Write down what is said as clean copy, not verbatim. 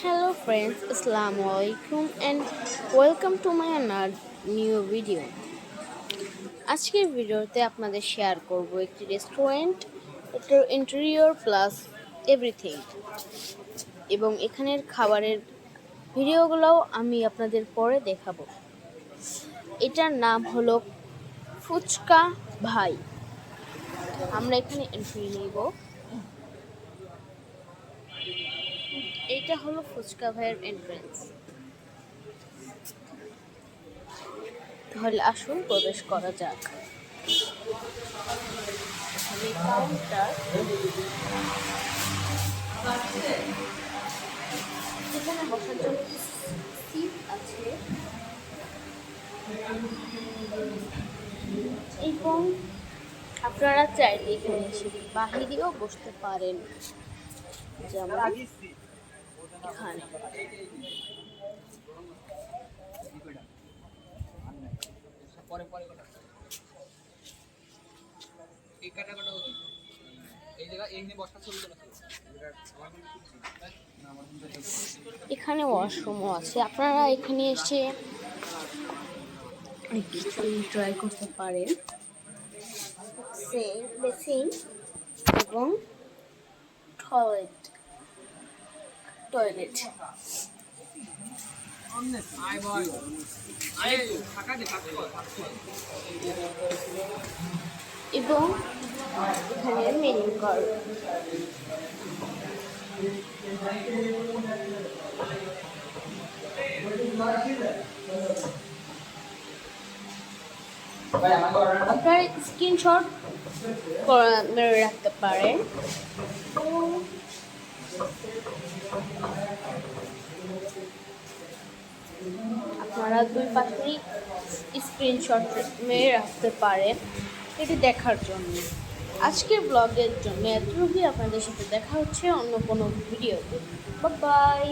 Hello friends, Assalamu alaikum and welcome to my another new video. আজকের ভিডিওতে আপনাদের share করব একটি রেস্টুরেন্ট, এটার ইন্টেরিয়র প্লাস এভরিথিং এবং এখানের খাবারের ভিডিওগুলোও আমি আপনাদের পরে দেখাবো। এটার নাম হলো ফুচকা ভাই। আমরা এখানে এন্ট্রি নিব। এটা হলো ফুচকা ভাইয়ের এন্ট্রেন্স। তাহলে আসুন প্রবেশ করা যাক। এখানে কাউন্টার, এখানে বসার জন্য সিট আছে এবং আপনারা চাইলে এখানে এসে বাহিরেও বসতে পারেন, যেমন এখানে। এখানে ওয়াশরুমও আছে, আপনারা এখানে এসে কিছু ট্রাই করতে পারেন। বেসিন এবং টয়লেট এবং এখানে মেনু কার্ড। আপনারা স্ক্রিনশট মেরে রাখতে পারেন। আপনারা দুই পাশেই স্ক্রিনশট মেরে রাখতে পারেন এটি দেখার জন্য। আজকের ব্লগের জন্য এতটুকুই। আপনাদের সাথে দেখা হচ্ছে অন্য কোনো ভিডিওতে। Bye bye.